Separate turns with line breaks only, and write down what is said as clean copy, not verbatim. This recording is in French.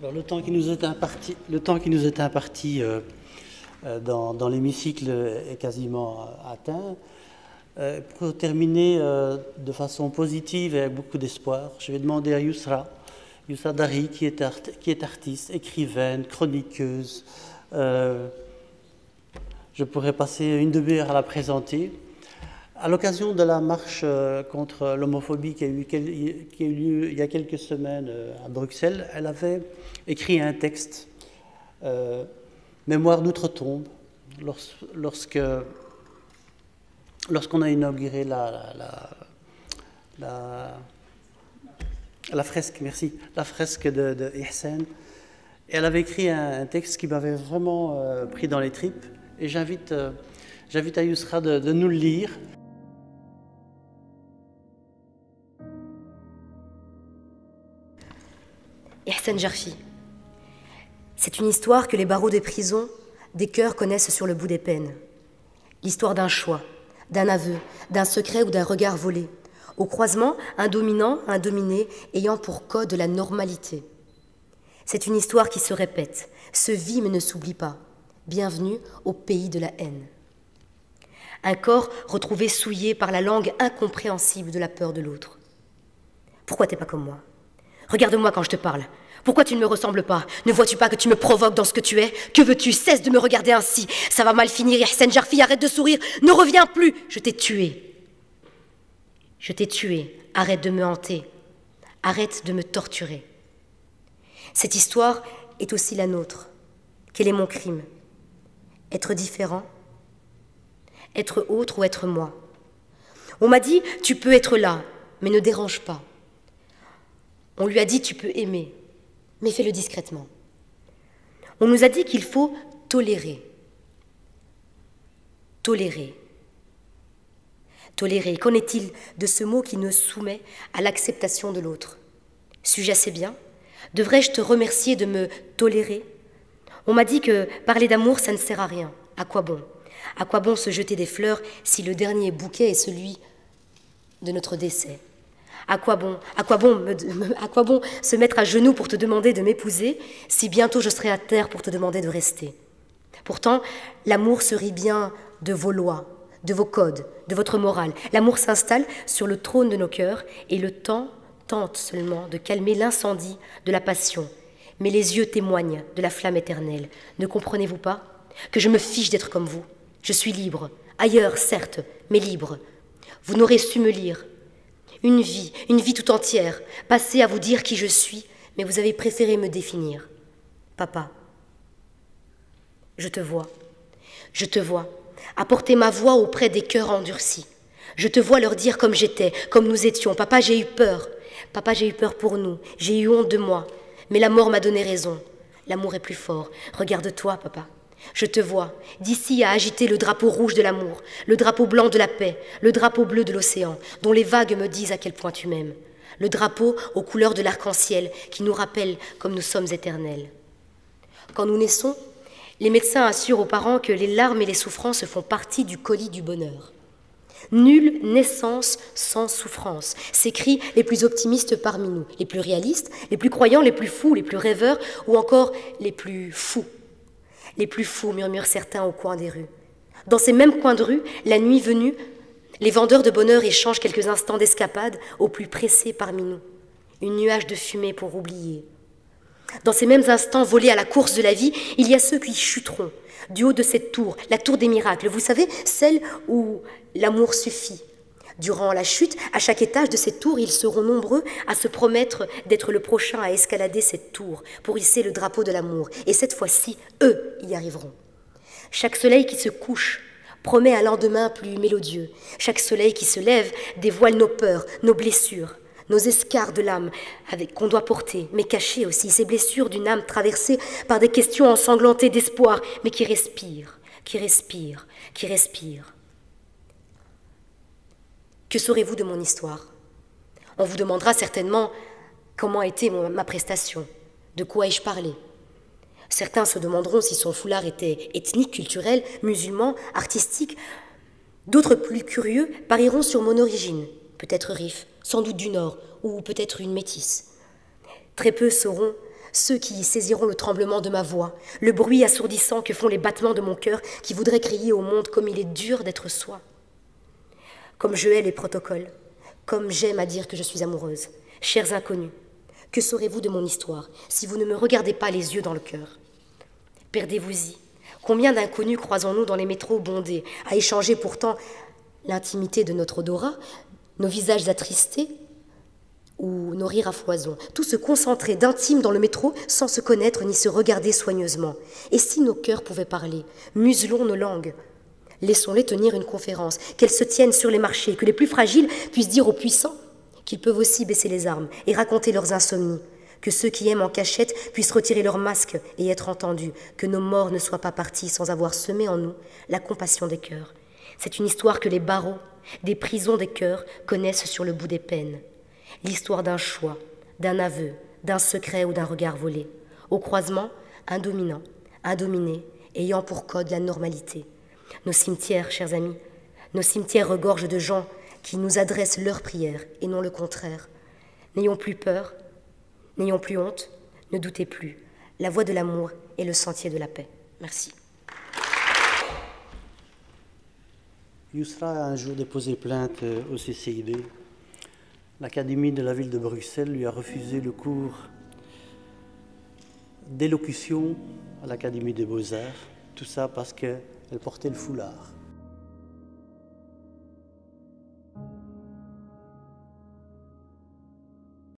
Alors, le temps qui nous est imparti dans l'hémicycle est quasiment atteint. Pour terminer de façon positive et avec beaucoup d'espoir, je vais demander à Yousra Dari, qui est artiste, écrivaine, chroniqueuse. Je pourrais passer une demi-heure à la présenter. À l'occasion de la marche contre l'homophobie qui a eu lieu il y a quelques semaines à Bruxelles, elle avait écrit un texte, Mémoire d'outre-tombe, lorsqu'on a inauguré la fresque, merci, la fresque de Ihsen. Et elle avait écrit un texte qui m'avait vraiment pris dans les tripes. Et j'invite à Yousra de nous le lire.
Ihsen Jarfi. C'est une histoire que les barreaux des prisons, des cœurs connaissent sur le bout des peines. L'histoire d'un choix, d'un aveu, d'un secret ou d'un regard volé. Au croisement, un dominant, un dominé, ayant pour code la normalité. C'est une histoire qui se répète, se vit mais ne s'oublie pas. Bienvenue au pays de la haine. Un corps retrouvé souillé par la langue incompréhensible de la peur de l'autre. Pourquoi t'es pas comme moi ? Regarde-moi quand je te parle. Pourquoi tu ne me ressembles pas ? Ne vois-tu pas que tu me provoques dans ce que tu es ? Que veux-tu ? Cesse de me regarder ainsi. Ça va mal finir, Ihsen Jarfi, arrête de sourire. Ne reviens plus. Je t'ai tué. Je t'ai tué. Arrête de me hanter. Arrête de me torturer. Cette histoire est aussi la nôtre. Quel est mon crime ? Être différent ? Être autre ou être moi ? On m'a dit, tu peux être là, mais ne dérange pas. On lui a dit, tu peux aimer, mais fais-le discrètement. On nous a dit qu'il faut tolérer. Tolérer. Tolérer. Qu'en est-il de ce mot qui nous soumet à l'acceptation de l'autre ? Suis-je assez bien ? Devrais-je te remercier de me tolérer ? On m'a dit que parler d'amour, ça ne sert à rien. À quoi bon ? À quoi bon se jeter des fleurs si le dernier bouquet est celui de notre décès ? À quoi bon se mettre à genoux pour te demander de m'épouser si bientôt je serai à terre pour te demander de rester ? Pourtant, l'amour se rit bien de vos lois, de vos codes, de votre morale. L'amour s'installe sur le trône de nos cœurs et le temps tente seulement de calmer l'incendie de la passion. Mais les yeux témoignent de la flamme éternelle. Ne comprenez-vous pas ? Que je me fiche d'être comme vous. Je suis libre, ailleurs certes, mais libre. Vous n'aurez su me lire. Une vie tout entière, passée à vous dire qui je suis, mais vous avez préféré me définir. Papa, je te vois, apporter ma voix auprès des cœurs endurcis. Je te vois leur dire comme j'étais, comme nous étions. Papa, j'ai eu peur pour nous, j'ai eu honte de moi, mais la mort m'a donné raison. L'amour est plus fort, regarde-toi, papa. Je te vois, d'ici à agiter le drapeau rouge de l'amour, le drapeau blanc de la paix, le drapeau bleu de l'océan, dont les vagues me disent à quel point tu m'aimes. Le drapeau aux couleurs de l'arc-en-ciel qui nous rappelle comme nous sommes éternels. Quand nous naissons, les médecins assurent aux parents que les larmes et les souffrances font partie du colis du bonheur. Nulle naissance sans souffrance, s'écrient les plus optimistes parmi nous, les plus réalistes, les plus croyants, les plus fous, les plus rêveurs ou encore les plus fous. Les plus fous, murmurent certains au coin des rues. Dans ces mêmes coins de rue, la nuit venue, les vendeurs de bonheur échangent quelques instants d'escapade aux plus pressés parmi nous. Une nuage de fumée pour oublier. Dans ces mêmes instants volés à la course de la vie, il y a ceux qui chuteront du haut de cette tour, la tour des miracles. Vous savez, celle où l'amour suffit. Durant la chute, à chaque étage de cette tour, ils seront nombreux à se promettre d'être le prochain à escalader cette tour pour hisser le drapeau de l'amour. Et cette fois-ci, eux y arriveront. Chaque soleil qui se couche promet un lendemain plus mélodieux. Chaque soleil qui se lève dévoile nos peurs, nos blessures, nos escarres de l'âme qu'on doit porter, mais cacher aussi ces blessures d'une âme traversée par des questions ensanglantées d'espoir, mais qui respire, qui respire, qui respire. Que saurez-vous de mon histoire ? On vous demandera certainement comment était ma prestation, de quoi ai-je parlé. Certains se demanderont si son foulard était ethnique, culturel, musulman, artistique. D'autres, plus curieux, parieront sur mon origine, peut-être rif, sans doute du Nord, ou peut-être une métisse. Très peu sauront ceux qui saisiront le tremblement de ma voix, le bruit assourdissant que font les battements de mon cœur qui voudrait crier au monde comme il est dur d'être soi. Comme je hais les protocoles, comme j'aime à dire que je suis amoureuse. Chers inconnus, que saurez-vous de mon histoire si vous ne me regardez pas les yeux dans le cœur? Perdez-vous-y. Combien d'inconnus croisons-nous dans les métros bondés, à échanger pourtant l'intimité de notre odorat, nos visages attristés ou nos rires à foison, tout se concentrer d'intime dans le métro sans se connaître ni se regarder soigneusement. Et si nos cœurs pouvaient parler, muselons nos langues. Laissons-les tenir une conférence, qu'elles se tiennent sur les marchés, que les plus fragiles puissent dire aux puissants qu'ils peuvent aussi baisser les armes et raconter leurs insomnies, que ceux qui aiment en cachette puissent retirer leurs masques et être entendus, que nos morts ne soient pas partis sans avoir semé en nous la compassion des cœurs. C'est une histoire que les barreaux des prisons des cœurs connaissent sur le bout des peines. L'histoire d'un choix, d'un aveu, d'un secret ou d'un regard volé. Au croisement, un dominant, un dominé, ayant pour code la normalité. Nos cimetières, chers amis, nos cimetières regorgent de gens qui nous adressent leurs prières et non le contraire. N'ayons plus peur, n'ayons plus honte, ne doutez plus. La voie de l'amour est le sentier de la paix. Merci.
Yousra a un jour déposé plainte au CCIB. L'Académie de la ville de Bruxelles lui a refusé le cours d'élocution à l'Académie des Beaux-Arts. Tout ça parce qu'elle portait le foulard.